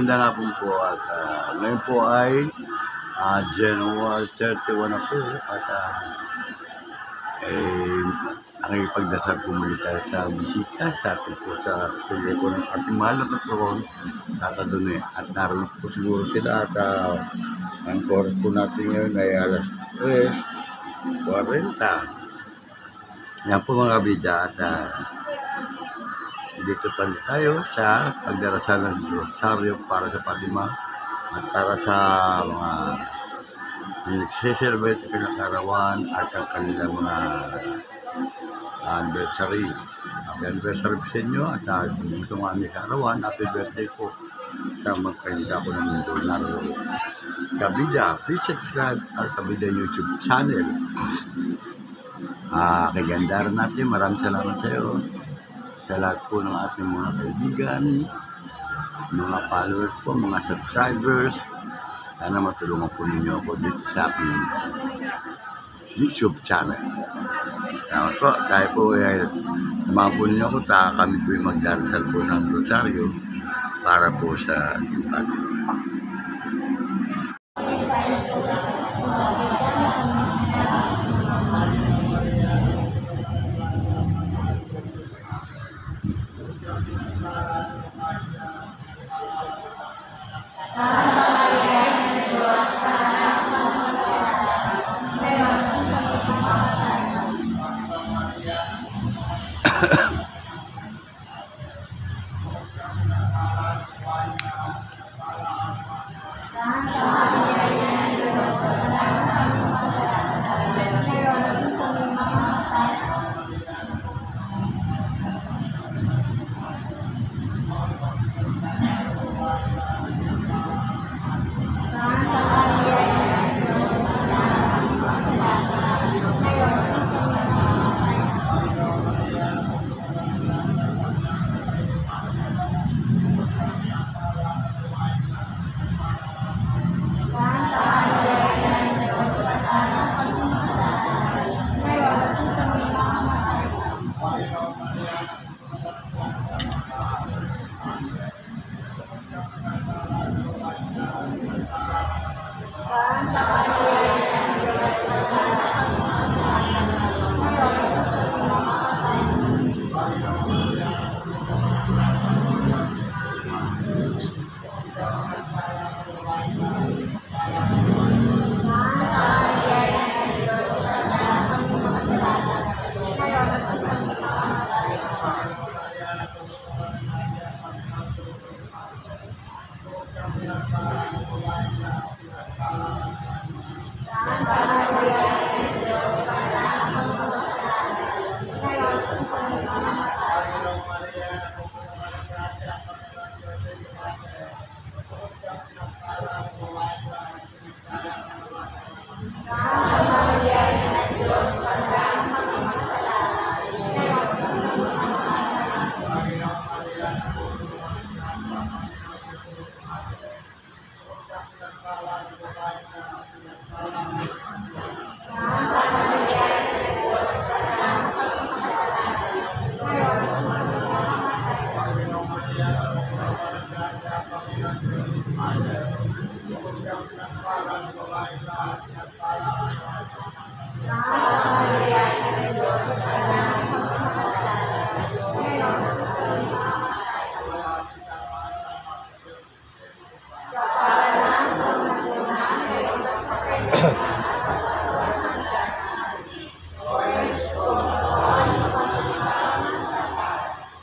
maganda nga po at ngayon po ay January 31 na po at nakikipagdasal po muli tayo sa bisita sa atin po sa tuloy po ng ating mahal na patron Tata Dune at naroon po siguro sila at ang oras po natin ngayon ay alas 3:40. Yan po mga bida at dito pa tayo sa pagdarasal ng Rosaryo para sa Fatima at para sa mga nagsiselebrate sa pinakarawan at ang kanilang mga anniversary. Happy anniversary sa inyo at gusto mga anniversary, happy birthday po sa magkainda ko ng mundo naroon. Kabida, please subscribe ang Kabida YouTube channel. Kaganda rin natin, maraming salamat sa iyo. Sa lahat po ng ating mga kaibigan, mga followers po, mga subscribers, sana matulungan po ninyo ako dito sa aking YouTube channel. Kaya po, tayo po ay samahan po ninyo ako, kami po yung magdarasal po ng Rosaryo para po sa ating Fatima.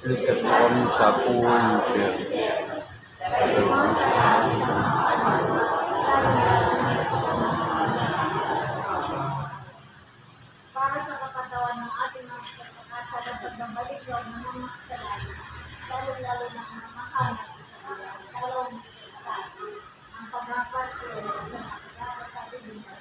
Likas po kami sa pool. Para sa kapatawan ng ating mga pagkakasal at pagbabalik ng mga kasalanan, lalo-lalo na ang mga anak sa dalawang kasalanan. Ang pagkakas ay sabi din sa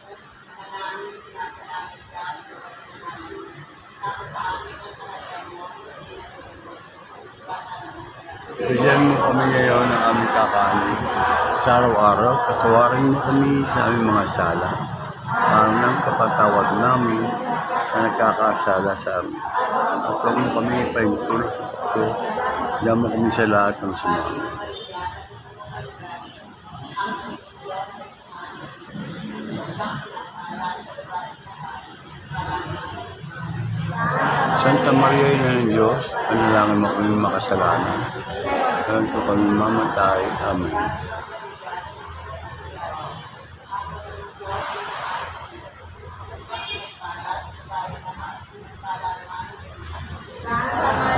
Bigyan mo kami ngayon ng aming kakanin sa araw-araw. Patawarin mo kami sa aming mga sala. Parang ng kapatawad namin na nagkakasala sa amin. At huwag mo kami ipahintulot sa puso. Diyan mo kami sa lahat ng sumunod. Santa Maria ina ng Diyos, panalangin mo kami makasalanan. Kaya po kami mamatay. Amen.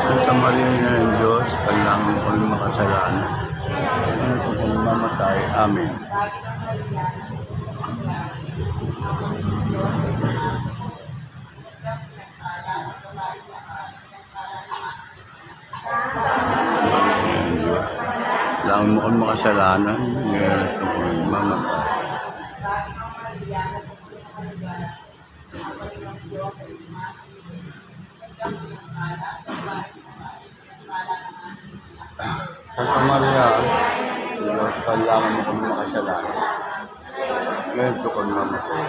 Santa Maria ina ng Diyos, panalangin mo kami makasalanan. Kaya po kami mamatay. Amen. Lang mo kung makasalanan, meron ka po mamatay. Santa Maria, Diyos, kailangan mo kung makasalanan, meron ka po mamatay.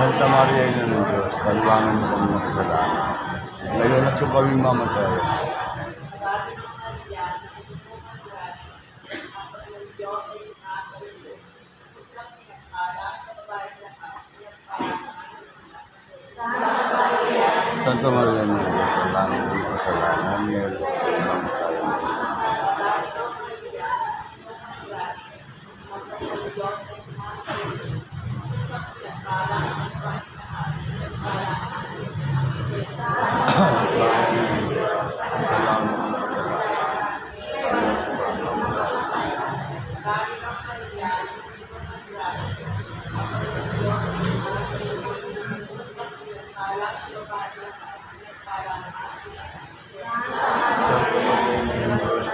Santa Maria ina ng Diyos, kailangan mo kami makasalanan. Ngayon at kung kami mamatay. Santa Maria ina ng Diyos, kailangan mo kami makasalanan. Ngayon at kung kami mamatay.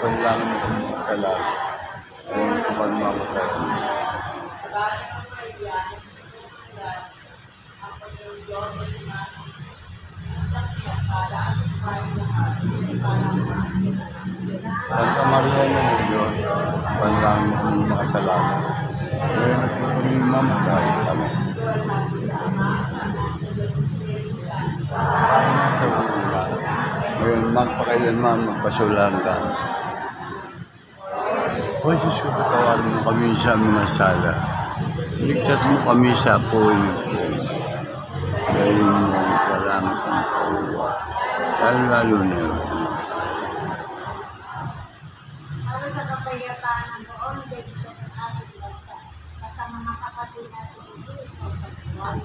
Kailangan mo kami makasalanan. Ngayon kung kami mamatay. Santa Maria ina ng Diyos, kailangan mo kami makasalanan. Ngayon at kung kami mamatay. Amen. Ngayon magpakailanman, magpasulan ka. O Jesus, patawarin mo kami sa mga sala. Ligtas mo kami sa apoy ng Diyos. Dahil mo walang kang kauwa. Lalo na yun. Para sa kapayapaan ng buong dito sa ating bansa, kasama mga kapatid natin dito sa buwan,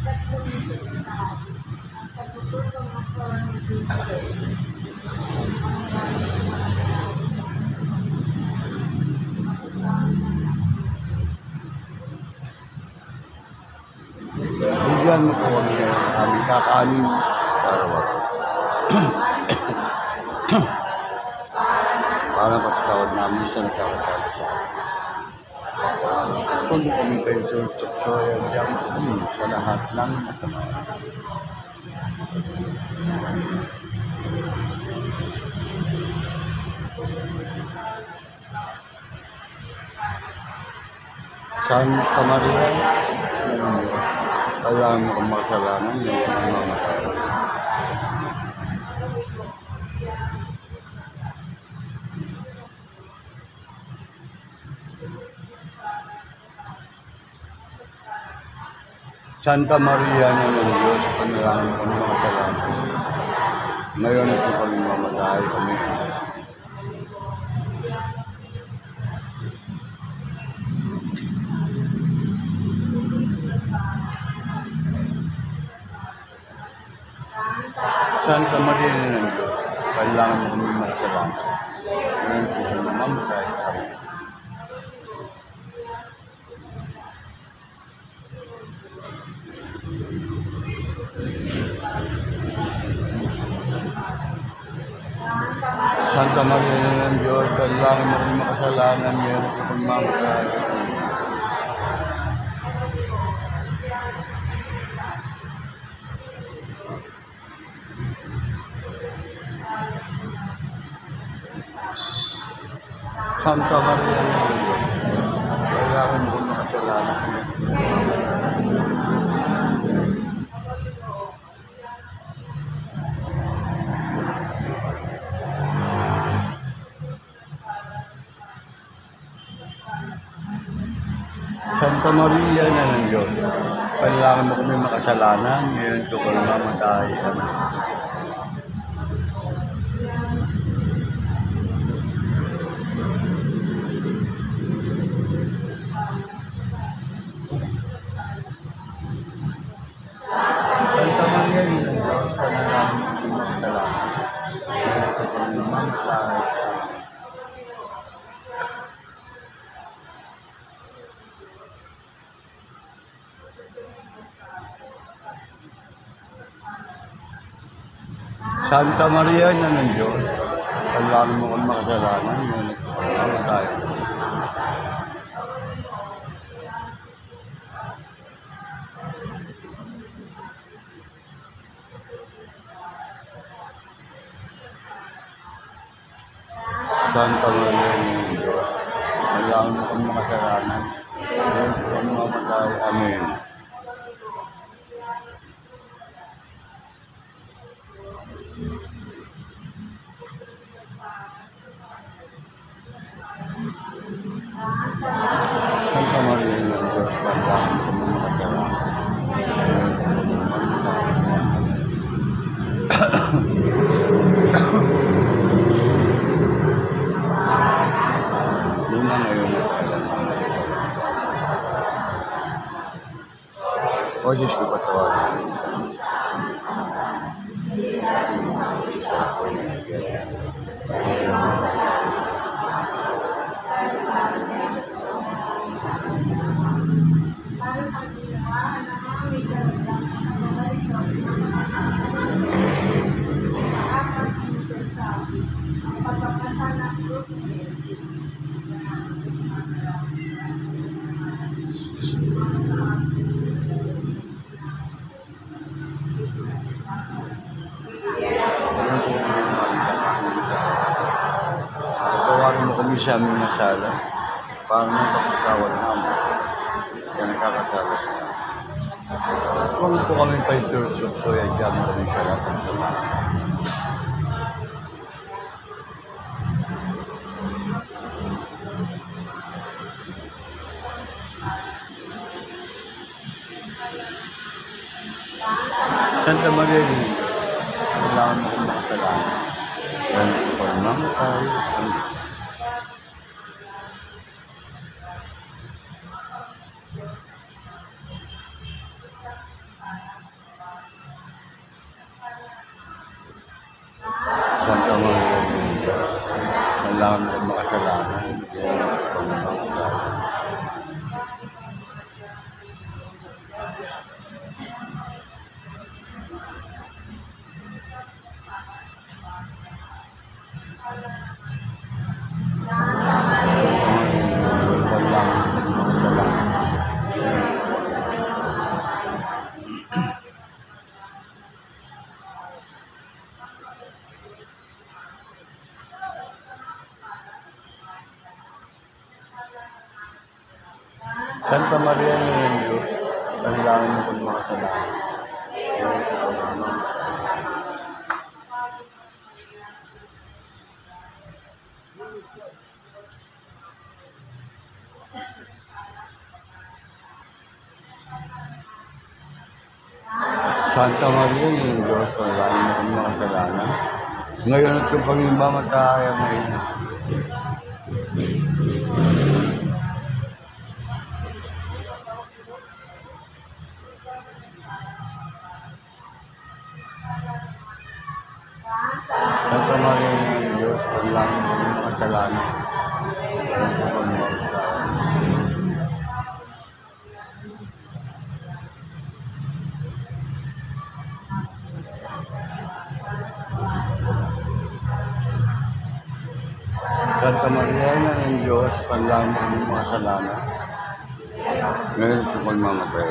at pumisil sa atin, ang pagtutulong ng coronavirus. Bigyan mo po kami ng aming kakanin. Para patawad namin sa nagkakatawad sa akin. Kung kami kayo sa lahat ng masama. Santa Maria, kailangan mo kang makasalanan ng mamatay. Santa Maria ng Diyos, panalangin mo kami makasalanan. Ngayon at kung kami mamatay. Amen. Santa Maria ng Diyos, kailangan mo kami makasalanan. Ngayon kung kami mamatay. Amen. Santa Maria ng Diyos, kailangan mo kami makasalanan. Ngayon kung kami mamatay. Santa Maria ng Diyos, kailangan mo makasalanan. Santa Maria na ng Diyos, kailangan mo kami makasalanan, ngayon ko kung mamatay. Amen. Santa Maria ng Diyos, kailangan mo kami makasalanan, ngayon ko kung mamatay. Santa Maria na ng Diyos, kailangan mo kami makasalanan, ngayon ko kung mamatay. Santa Maria ng Diyos, kailangan mo kami makasalanan, ngayon ko kung mamatay. Amen. Santa Maria ng Diyos, kailangan mo kami makasalanan, ngayon ko kung mamatay. Yun na ngayon na kailangan. O Diyos ko, patawarin. Patawarin mo kami sa aming nasala, para nang pagkakawal namin, kaya nakakasala siya. Kung ito kami pa itursok, so yan dyan kami sa lahat ng sama. Santa Maria ng Diyos, kailangan mo kong makasalanan. Ngayon ko kung mamatay. Amen. Santa Maria ng Diyos, kailangan mo kong makasalanan. Ngayon ko kung mamatay. Santa Maria ng Diyos, kailangan mo kong makasalanan. Ngayon ko kung mamatay. Santa Maria ng Diyos, kailangan mo kong makasalanan. Ngayon at kung kami mamatay. Amen. Santa Maria ng Diyos, kailangan mo kong makasalanan. Ngayon ko kung mamatay. Santa Maria ng Diyos, kailangan mo kong makasalanan. Ngayon ko kung mamatay.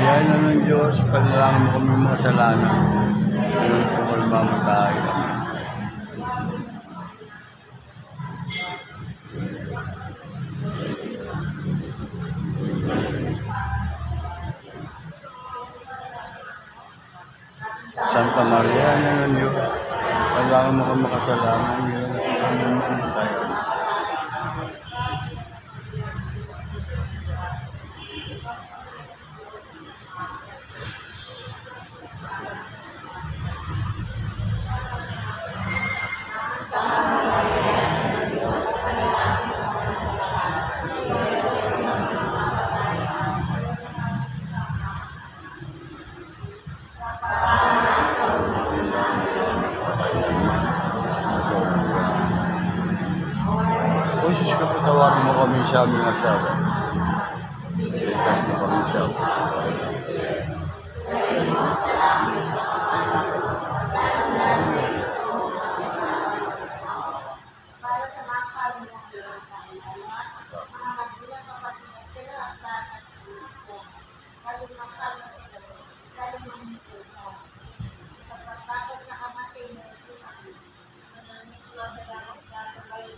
Kamarihan na ng Diyos, panalangin mo kami mga kasalanan. Ngayon po kami mamatay. Amen. Santa Maria na ng Diyos, panalangin mo kami mga kasalanan. Ngayon po kami mamatay. Amen. O Jesus, kapatawarin mo kami sa aming asawa. Iligtas mo kami sa para sa mga pamilya ng mga magulang, kapatid at sila ang lahat at Kristo. Lalo ng pamilya, lalo ng Kristo. Kapag nakamatay na ito sa Kristo, manamis mo sa lahat kayo.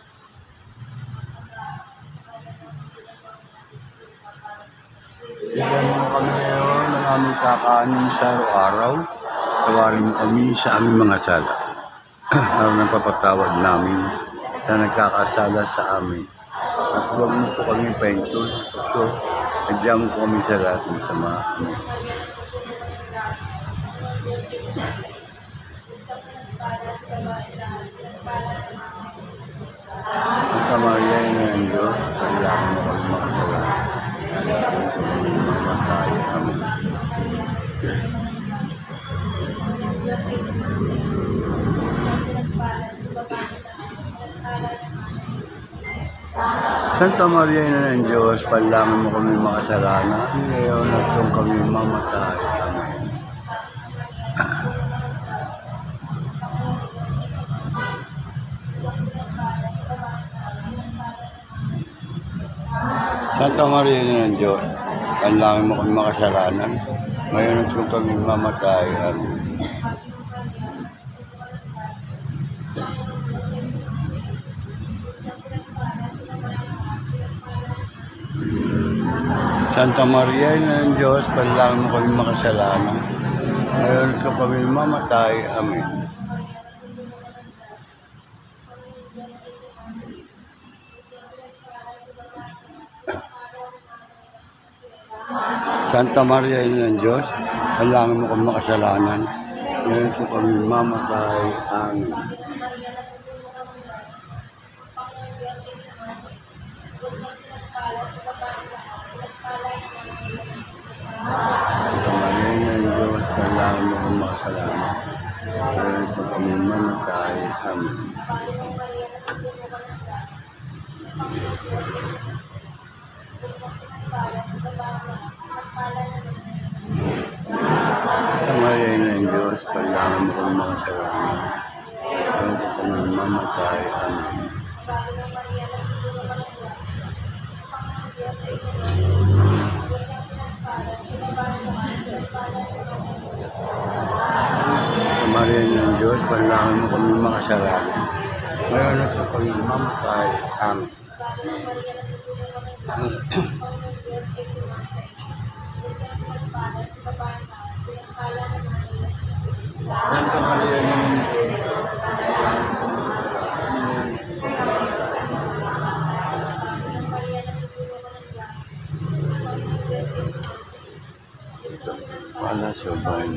Bigyan mo kami ngayon ng aming kakanin sa araw-araw. Tawarin mo kami sa aming mga sala. Araw ng papatawad namin na nagkakasala sa amin. At huwag mo po kami pahinto sa puso. Adyan mo po kami sa lahat ng sama. Amen. Santa Maria na ng Diyos, kailangan mo kami makasalanan. Amen. Santa Maria na ng Diyos, panalangin mo kami makasalanan. Ngayon at kung kami mamatay. Amen. Santa Maria na ng Diyos, panalangin mo kami makasalanan. Ngayon at kung kami mamatay. Amen. Santa Maria na ng Diyos, panalangin mo kami makasalanan. Ngayon at kung kami mamatay. Amen. Santa Maria na ng Diyos, panalangin mo kami makasalanan. Ngayon kung kami mamatay. Amen. Santa Maria na ng Diyos, panalangin mo kami makasalanan. Ngayon kung kami mamatay. Amen. Santa Maria na ng Diyos, panalangin mo kami makasalanan. Ngayon kung kami mamatay. Amen. Santa Maria na ng Diyos, panalangin mo kami makasalanan. Ngayon at kung kami mamatay. Amen. Santa Maria na ng Diyos, wala sa bayan.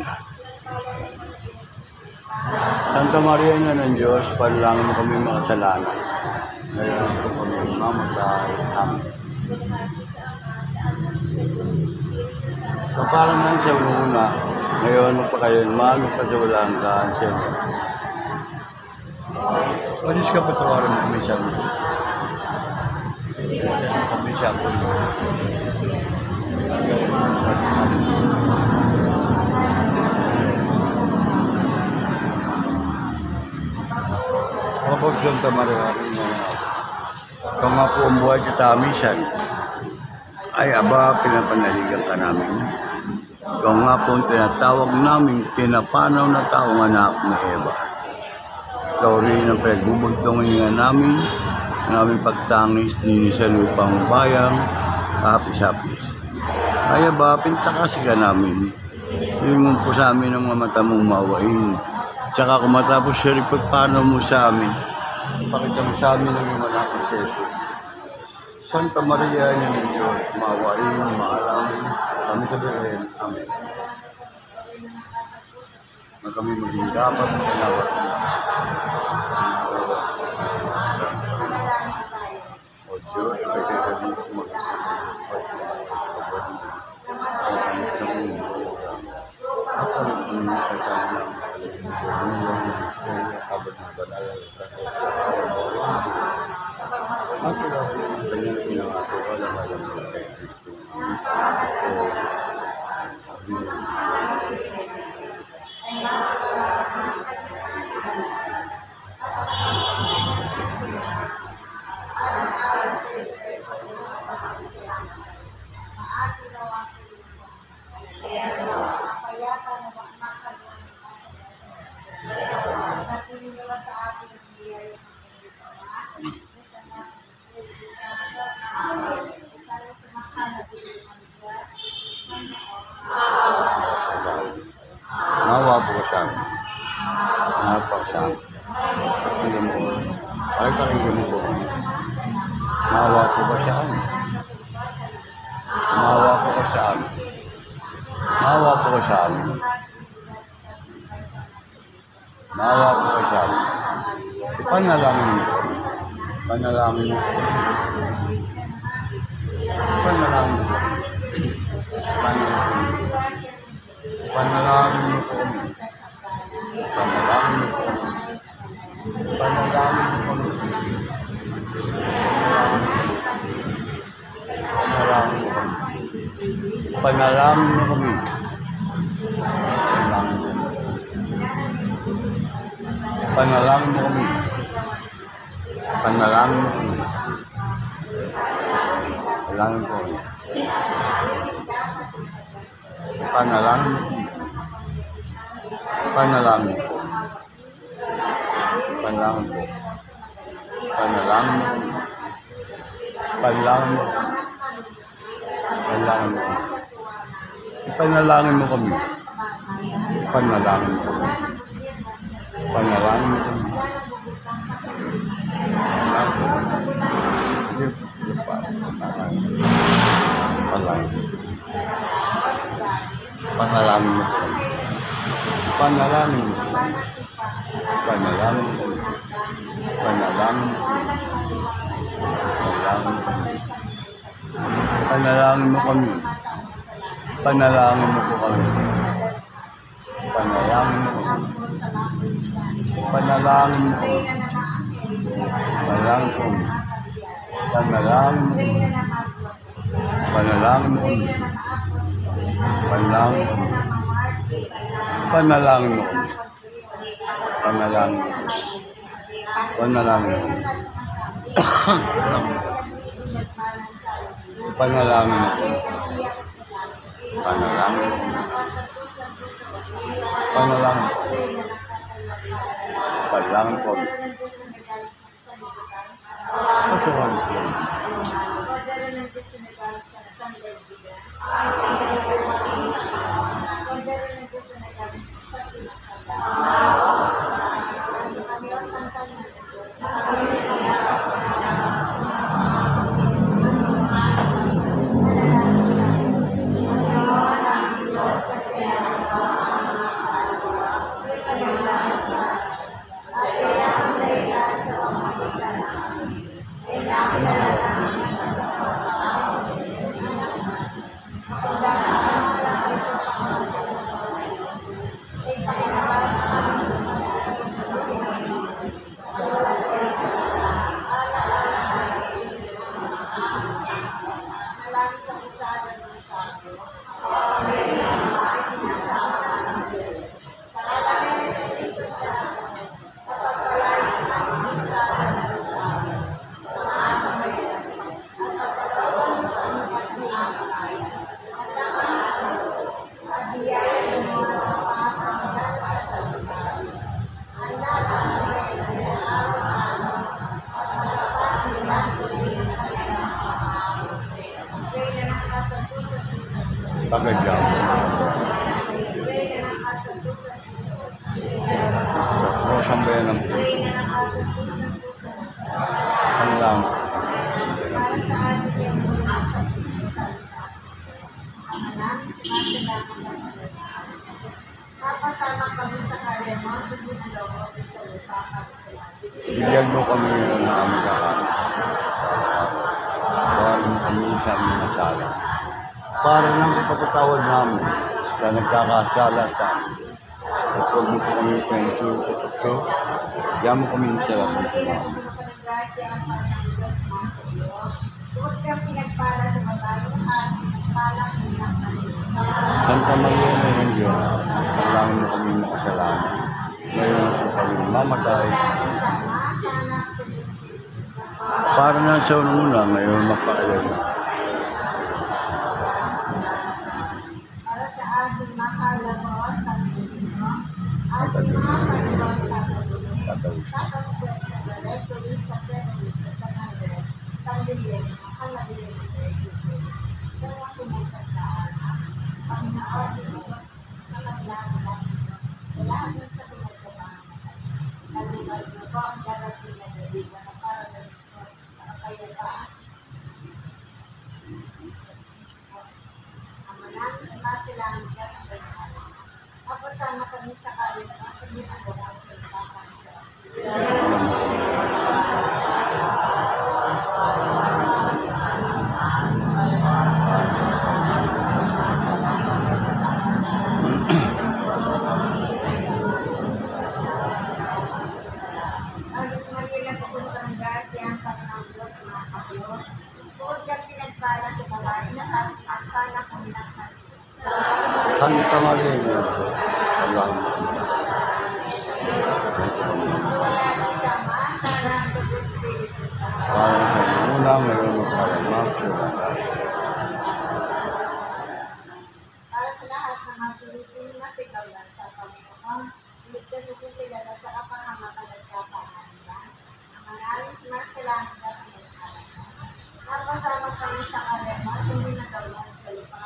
Santa Maria na ng Diyos, panalangin mo kami makasalanan. Ngayon kung kami mamatay. Amen. Kapalang man sa una, ngayon magpakayon, mahalo pa sa walang kaan siya. O Diyos ka, patawarin mo kami siya. Kami siya po. Kapag Santa Maria, kama po ang buhay sa tamisan, ay aba, pinapanaligan ka namin. Ikaw nga po ang tinatawag naming pinapanaw na taong anak ni Eva. Ikaw rin ang pinagbubugtongin nga namin, ang aming pagtangis din sa lupang bayang, kapis-hapis. Kaya ba, pintakasi ka namin. Yung po sa amin ang mga mata mong mawain. Tsaka kung matapos siya rin pagpanaw mo sa amin, pakita mo sa amin ang mga anak ni Jesus. Santa Maria, ng Diyos, mawain, maalamin, kami sa Beren. Amen. Na kami maging dapat na kalawat. O Diyos, pwede kami Nawa po ko siya. Nawa po ko siya. Pakinggan mo. Pakinggan mo po. Nawa po ko siya. Nawa po ko siya. Nawa po ko siya. Nawa po ko siya. Ipanalangin mo. Ipanalangin mo. Ipanalangin mo. Panalangin mo po kami. Panalangin mo po kami. Panalangin mo kami. Panalangin mo kami. Panalangin mo kami. Panalangin mo kami. Panalangin po kami. Panalangin mo. Panalangin po. Panalangin po. Panalangin mo. Panalangin mo. Panalangin mo. Ipanalangin mo kami. Panalangin mo kami. Panalangin mo kami. Panalangin mo kami. Panalangin mo. Panalangin mo. Panalangin mo. Panalangin mo kami. Panalangin mo po kami. Panalangin mo kami. Panalangin mo kami. Panalangin ko. Panalangin mo. Panalangin mo. Panalangin mo. Panalangin mo. Panalangin mo. Panalangin mo. Panalangin mo. Panalangin mo. Panalangin mo. Panalangin ko. Patuhan ko. Tagadyang. Pray na ng asang puso. Sa Rosang Bayan ng Pray na ng asang puso. Ang lang. Para sa ating yung mga asang puso. Ang anak, masalamat na sa Papasama kami sa karya mo, hindi na loob sa lupa kami sa lahat. Bigyan mo kami ng aming kakain. Bawalan kami sa aming nasala. Para ng ipapatawad namin sa nagkakasala sa amin. At huwag mo po kami kwento sa tukso. Bigyan mo kami sa lahat. Kailan mo pa ng grasya ang Panginoon Diyos mo sa iyo. Huwag kang pinagpala sa babae at pala ng Santa Maria na ng Diyos, kailangan mo kami makasalanan. Ngayon po kami mamatay. Para na sa unang-una, ngayon magpakailan na. para sa ating makalaman sa Panginoon, ating mga Panginoon sa Panginoon, Tatawid. tatapos sa Resulis sa Panginoon sa Panginoon, Panginoon, ang nabiling ng Panginoon. Kaya pumusagdaan, Panginoon, sa naglalang, wala nang sa pinagkabahan. Nalibay mo po ang darating na naliwa na para sa kapayapaan. Ang manang masilang ka sa Panginoon. Kapasama kami sa kalit at sa ginagawa sa Panginoon. Agad Maria, pupunta ng grasya ang Panginoon Diyos, mga kapatid. Bukod kang pinagpala sa babae na at sana kami ng Santa Maria na Diyos, kailangan mo kami wala nang sama, sana ang Espiritu Santo. para sa unang-una, ngayon magpakailan Para sa lahat ng mga Pilipino na sigawan sa Panginoon, iligtas mo sila na sa kapahamakan at kapahamakan. Ang maraming masalamat at pinagkalan. Napasama kami sa karema, hindi na gawin sa lupa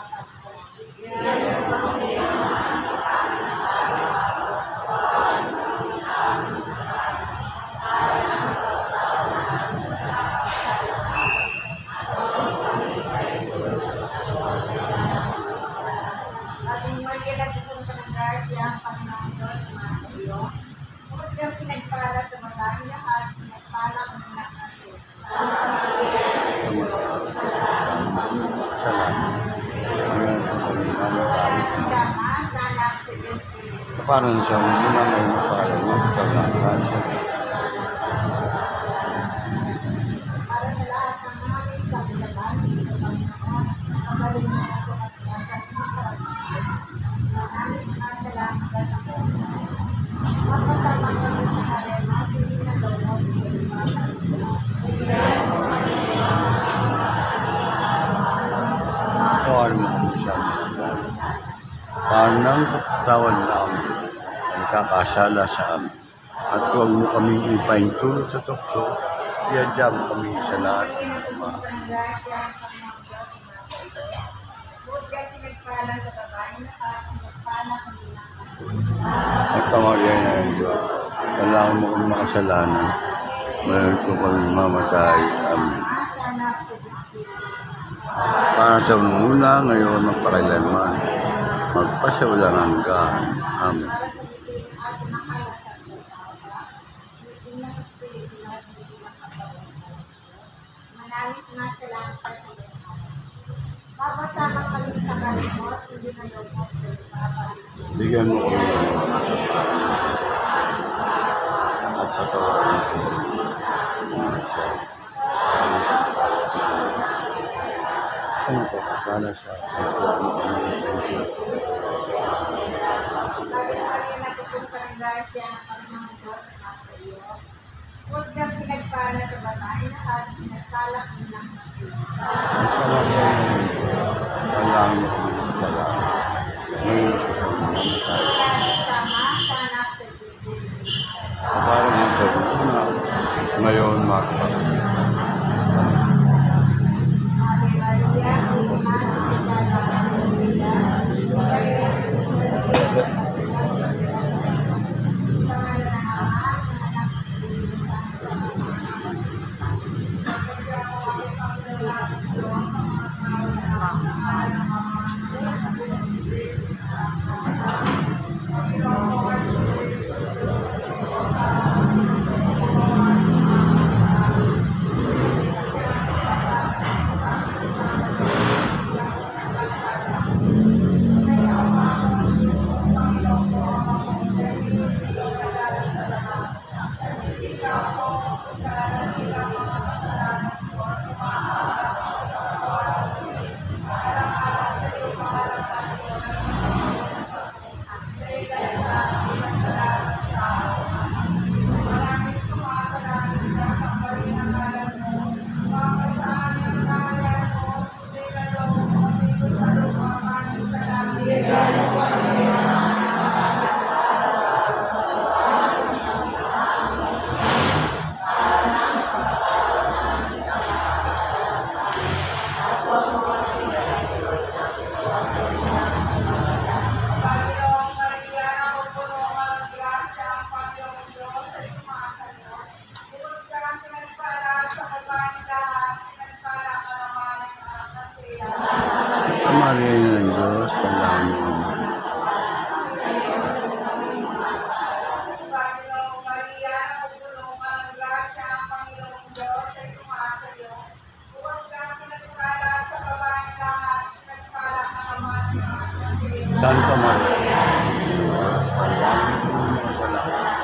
Ating Maria, pupunta ng grasya ang Panginoon Diyos, mga sa iyo. Bukod kang pinagpala sa babae lahat, pinagpala ang anak ng Diyos. salamat. Ngayon po kami mamatay. Wala nang sama, sana ang Espiritu. Para sa unang-una, ngayon magpakailan Para sa lahat ng mga may paglaban, Panginoon, magaling na ako at nasa mga karamihan. Maraming masalamat ka sa Panginoon. Mapasama kami sa karema, hindi na gawin sa lupa Kawal mo kami sa amin. Para ng pagkatawad namin ang kakasala sa amin. At huwag mo kaming ipaintulot sa tukso. Diyan mo kami sa lahat ng mga. At tamagay na yung Diyos. Kailangan mo kami makasalanan. Ngayon po kami mamatay. Amen. Para sa unang-una, ngayon magpakailanman. Magpasawalang hanggan. Amen. Papasama kami sa kalimot, hindi na lubog sa ipapalik. Bigyan mo kami ng mga at patawarin ko mga siya. Ano po, kasala sa ito mo kami ng thank you. Sabi Maria, natutunta ng grasya ng Panginoon Diyos na nasa iyo. Huwag kang pinagpala sa babae na at pinagpalak mo lang ng Diyos. At tamagay na yung Diyos. Kailangan mo kami ng salamat. Ngayon po kami mamatay. Wala nang sama, sana sa Diyos. Para nga sa una, ngayon magpakailanman. Ave Maria, Purima, Santa Maria, Maria ng Diyos, panalangin mo. Santa Maria, panalangin mo mga salamat.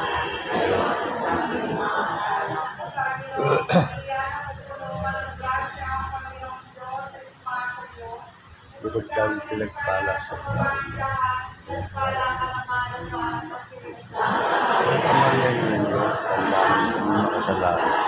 Bukod kang pinagpala sa Santa Maria ng Diyos, panalangin mo mga salamat.